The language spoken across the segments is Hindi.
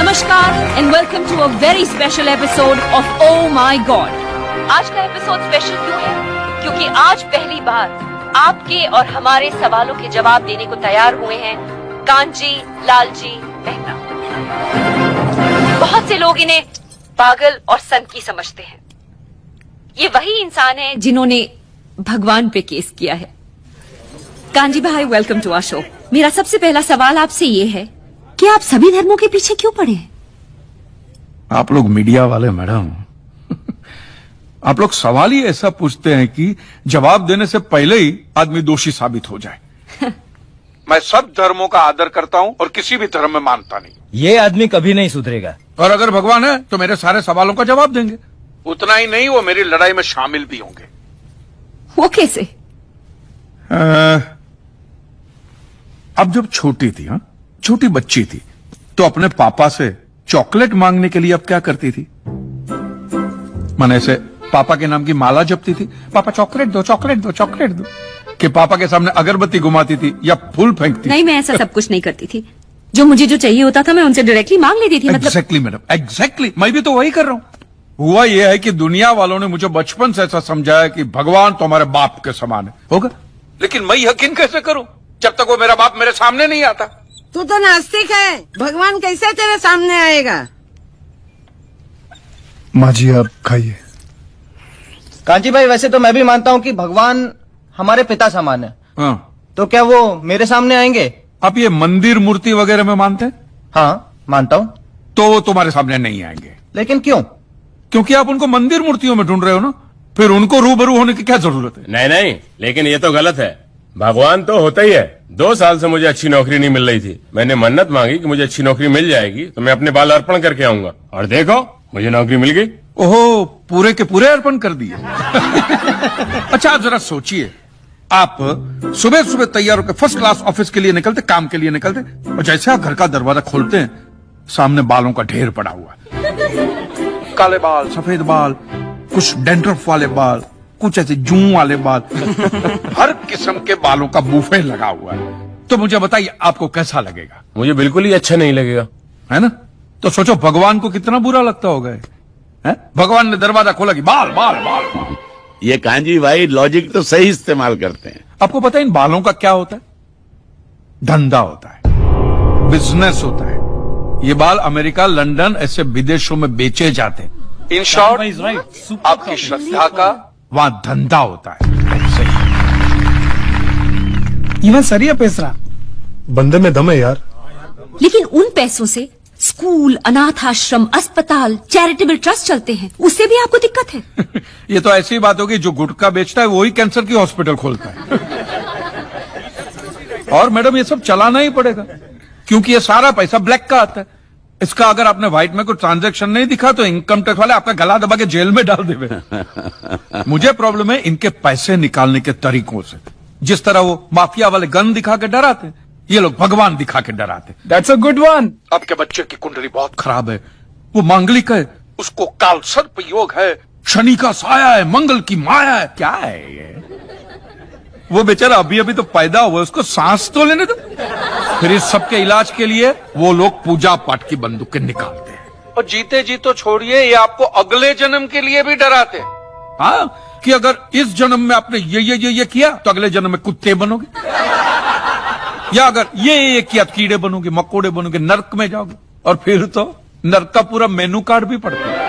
नमस्कार and welcome to a very special episode of oh my god. आज का एपिसोड स्पेशल क्यों है? क्योंकि आज पहली बार आपके और हमारे सवालों के जवाब देने को तैयार हुए हैं कांजी लालजी मेहता। बहुत से लोग इन्हें पागल और सनकी समझते हैं। ये वही इंसान है जिन्होंने भगवान पे केस किया है। कांजी भाई, वेलकम टू आवर शो। मेरा सबसे पहला सवाल आपसे ये है कि आप सभी धर्मों के पीछे क्यों पड़े हैं? आप लोग मीडिया वाले मैडम, आप लोग सवाल ही ऐसा पूछते हैं कि जवाब देने से पहले ही आदमी दोषी साबित हो जाए। मैं सब धर्मों का आदर करता हूं और किसी भी धर्म में मानता नहीं। ये आदमी कभी नहीं सुधरेगा। और अगर भगवान है तो मेरे सारे सवालों का जवाब देंगे। उतना ही नहीं, वो मेरी लड़ाई में शामिल भी होंगे। वो कैसे? अब जब छोटी थी, हाँ, छोटी बच्ची थी, तो अपने पापा से चॉकलेट मांगने के लिए अब क्या करती थी? मन ऐसे पापा के नाम की माला जपती थी, पापा चॉकलेट दो, चॉकलेट दो, चॉकलेट दो, कि पापा के सामने अगरबत्ती घुमाती थी या फूल फेंकती? नहीं, मैं ऐसा सब कुछ नहीं करती थी। जो मुझे चाहिए होता था मैं उनसे डायरेक्टली मांग लेती थी। Exactly madam, exactly. मैं भी तो वही कर रहा हूं। हुआ यह है कि दुनिया वालों ने मुझे बचपन से ऐसा समझाया कि भगवान तो हमारे बाप के समान है, होगा। लेकिन मैं यकीन कैसे करूं जब तक वो मेरा बाप मेरे सामने नहीं आता? तू तो नास्तिक है, भगवान कैसे तेरे सामने आएगा? माँ जी आप खाइए। कांची भाई, वैसे तो मैं भी मानता हूँ कि भगवान हमारे पिता समान है। हाँ। तो क्या वो मेरे सामने आएंगे? आप ये मंदिर मूर्ति वगैरह में मानते हैं? हाँ, मानता हूँ। तो वो तुम्हारे सामने नहीं आएंगे। लेकिन क्यों? क्योंकि आप उनको मंदिर मूर्तियों में ढूंढ रहे हो ना, फिर उनको रूबरू होने की क्या जरूरत है? नहीं नहीं, लेकिन ये तो गलत है। भगवान तो होता ही है। 2 साल से मुझे अच्छी नौकरी नहीं मिल रही थी। मैंने मन्नत मांगी कि मुझे अच्छी नौकरी मिल जाएगी तो मैं अपने बाल अर्पण करके आऊंगा, और देखो मुझे नौकरी मिल गई। ओहो, पूरे के पूरे अर्पण कर दिए। अच्छा, आप जरा सोचिए, आप सुबह सुबह तैयार होकर फर्स्ट क्लास ऑफिस के लिए निकलते, काम के लिए निकलते, और जैसे आप घर का दरवाजा खोलते हैं सामने बालों का ढेर पड़ा हुआ है। काले बाल, सफेद बाल, कुछ डैंड्रफ वाले बाल, कुछ ऐसे जूं वाले बाल, हर किस्म के बालों का बूफे लगा हुआ है। तो मुझे बताइए आपको कैसा लगेगा? मुझे बिल्कुल ही अच्छा नहीं लगेगा, है ना? तो सोचो भगवान को कितना बुरा लगता होगा। है? भगवान ने दरवाजा खोला कि बाल बाल बाल बाल। ये कांजी भाई लॉजिक तो सही इस्तेमाल करते हैं। आपको पता है इन बालों का क्या होता है? धंधा होता है, बिजनेस होता है। ये बाल अमेरिका, लंदन, ऐसे विदेशों में बेचे जाते हैं। इन शॉर्ट, आपकी श्रद्धा का वहां धंधा होता है। इवन सरिया पैसरा बंदे में दम है यार। लेकिन उन पैसों से स्कूल, अनाथ आश्रम, अस्पताल, चैरिटेबल ट्रस्ट चलते हैं। उससे भी आपको दिक्कत है? ये तो ऐसी बात होगी, जो गुटखा बेचता है वही कैंसर की हॉस्पिटल खोलता है। और मैडम ये सब चलाना ही पड़ेगा, क्योंकि ये सारा पैसा ब्लैक का आता है। इसका अगर आपने व्हाइट में कोई ट्रांजैक्शन नहीं दिखा तो इनकम टैक्स वाले आपका गला दबा के जेल में डाल देवे। मुझे प्रॉब्लम है इनके पैसे निकालने के तरीकों से। जिस तरह वो माफिया वाले गन दिखा के डराते, ये लोग भगवान दिखा के डराते। That's a good one. आपके बच्चे की कुंडली बहुत खराब है, वो मांगलिक है, उसको काल सर्प योग है, शनि का साया है, मंगल की माया है। क्या है ये? वो बेचारा अभी अभी तो पैदा हुआ, उसको सांस तो लेने दो। फिर इस सब के इलाज के लिए वो लोग पूजा पाठ की बंदूकें निकालते हैं। और जीते जी तो छोड़िए, ये आपको अगले जन्म के लिए भी डराते हैं। हाँ, कि अगर इस जन्म में आपने ये किया तो अगले जन्म में कुत्ते बनोगे, या अगर ये किया तो कीड़े बनोगे, मकोड़े बनोगे, नर्क में जाओगे। और फिर तो नर्क का पूरा मेनू कार्ड भी पड़ता है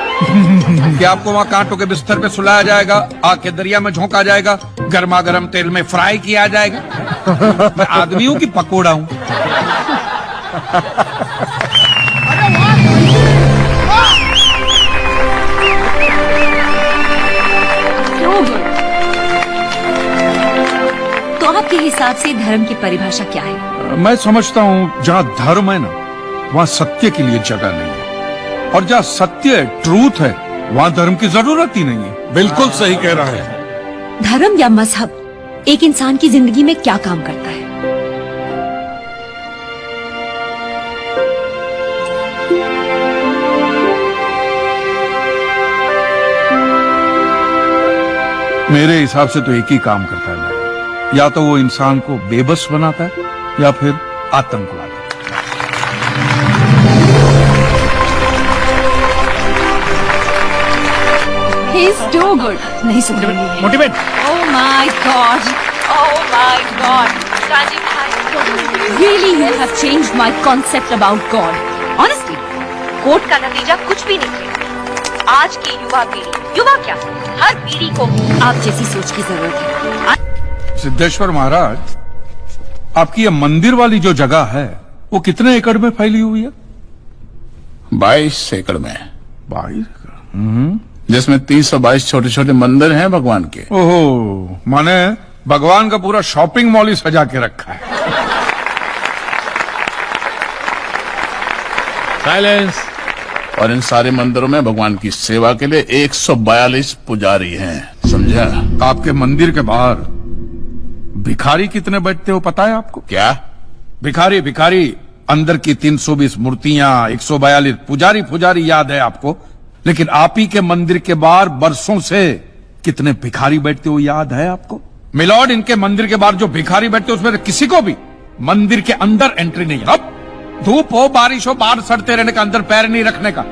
कि आपको वहां कांटों के बिस्तर पे सुलाया जाएगा, आग के दरिया में झोंका जाएगा, गर्मा गर्म तेल में फ्राई किया जाएगा। मैं आदमी हूं कि पकोड़ा हूं? तो आपके हिसाब से धर्म की परिभाषा क्या है? मैं समझता हूं जहां धर्म है ना, वहां सत्य के लिए जगह नहीं है, और जहां सत्य, ट्रूथ है, वहां धर्म की जरूरत ही नहीं है। बिल्कुल सही कह रहा है। धर्म या मजहब एक इंसान की जिंदगी में क्या काम करता है? मेरे हिसाब से तो एक ही काम करता है, या तो वो इंसान को बेबस बनाता है या फिर आतंकवाद। so good. नहीं सुधरेंगी। Motivate Oh my God. Oh my God. Qazi भाई, really you have changed my concept about God. Honestly, court का नतीजा कुछ भी नहीं है। आज की युवा पीढ़ी, युवा क्या, हर पीढ़ी को आप जैसी सोच की जरूरत है। सिद्धेश्वर महाराज, आपकी ये मंदिर वाली जो जगह है वो कितने एकड़ में फैली हुई है? 22 एकड़ में, 22 जिसमें 322 छोटे छोटे मंदिर हैं भगवान के। ओहो, माने भगवान का पूरा शॉपिंग मॉल ही सजा के रखा है। साइलेंस। और इन सारे मंदिरों में भगवान की सेवा के लिए 142 पुजारी हैं, समझा? आपके मंदिर के बाहर भिखारी कितने बैठते हो पता है आपको? क्या? भिखारी भिखारी अंदर की 320 मूर्तियां, 142 पुजारी याद है आपको, लेकिन आप ही के मंदिर के बाहर बरसों से कितने भिखारी बैठते हो याद है आपको? मिलॉर्ड, इनके मंदिर के बाहर जो भिखारी बैठते उसमें किसी को भी मंदिर के अंदर एंट्री नहीं है। अब धूप हो बारिश हो बाहर सड़ते रहने का, अंदर पैर नहीं रखने का।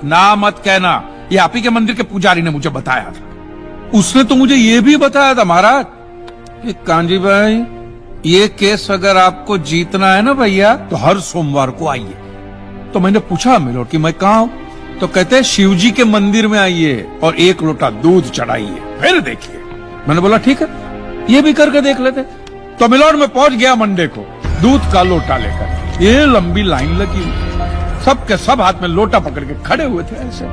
ना मत कहना, ये आप ही के मंदिर के पुजारी ने मुझे बताया था। उसने तो मुझे ये भी बताया था महाराज, ये कांजी भाई, ये केस अगर आपको जीतना है ना भैया तो हर सोमवार को आइए। तो मैंने पूछा मिलोड कि मैं कहाँ हूं? तो कहते हैं शिव जी के मंदिर में आइए और 1 लोटा दूध चढ़ाइए, फिर देखिए। मैंने बोला ठीक है, ये भी करके देख लेते। तो मिलोड में पहुंच गया मंडे को दूध का लोटा लेकर। ये लंबी लाइन लगी हुई, सबके सब हाथ में लोटा पकड़ के खड़े हुए थे ऐसे।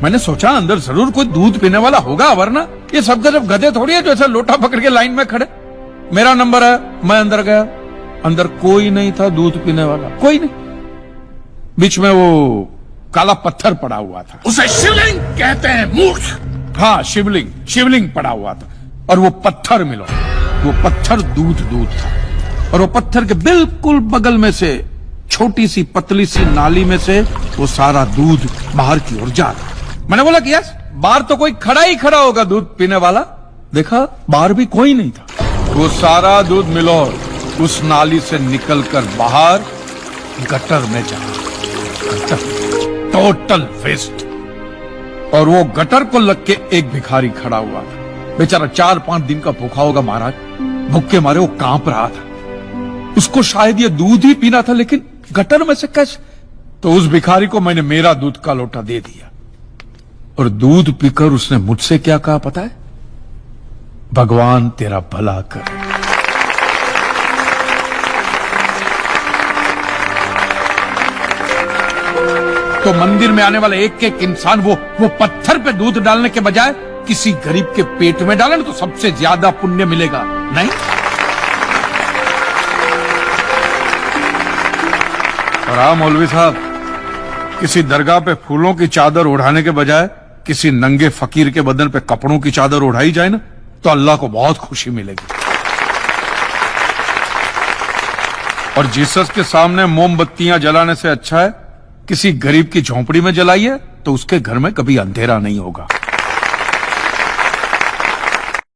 मैंने सोचा अंदर जरूर कोई दूध पीने वाला होगा, वरना ये सब जब गधे थोड़ी है जो ऐसा लोटा पकड़ के लाइन में खड़े। मेरा नंबर है, मैं अंदर गया, अंदर कोई नहीं था दूध पीने वाला, कोई नहीं। बीच में वो काला पत्थर पड़ा हुआ था, उसे शिवलिंग कहते हैं, मूर्ख। हाँ शिवलिंग पड़ा हुआ था, और वो पत्थर मिलो, वो पत्थर दूध था, और वो पत्थर के बिल्कुल बगल में से छोटी सी पतली सी नाली में से वो सारा दूध बाहर की ओर जा रहा। मैंने बोला कि यस, बाहर तो कोई खड़ा ही खड़ा होगा दूध पीने वाला। देखा बाहर भी कोई नहीं था, वो सारा दूध मिलो उस नाली से निकलकर बाहर गटर में जा रहा, टोटल वेस्ट। और वो गटर को लग के एक भिखारी खड़ा हुआ था, बेचारा 4-5 दिन का भूखा होगा महाराज, भूख के मारे वो कांप रहा था। उसको शायद ये दूध ही पीना था, लेकिन गटर में से कैसे? तो उस भिखारी को मैंने मेरा दूध का लोटा दे दिया, और दूध पीकर उसने मुझसे क्या कहा पता है? भगवान तेरा भला करे। तो मंदिर में आने वाला एक एक इंसान वो पत्थर पे दूध डालने के बजाय किसी गरीब के पेट में डाले ना, तो सबसे ज्यादा पुण्य मिलेगा, नहीं? और हाँ मौलवी साहब, किसी दरगाह पे फूलों की चादर ओढ़ाने के बजाय किसी नंगे फकीर के बदन पे कपड़ों की चादर ओढ़ाई जाए ना, तो अल्लाह को बहुत खुशी मिलेगी। और जीसस के सामने मोमबत्तियां जलाने से अच्छा है किसी गरीब की झोंपड़ी में जलाइए, तो उसके घर में कभी अंधेरा नहीं होगा।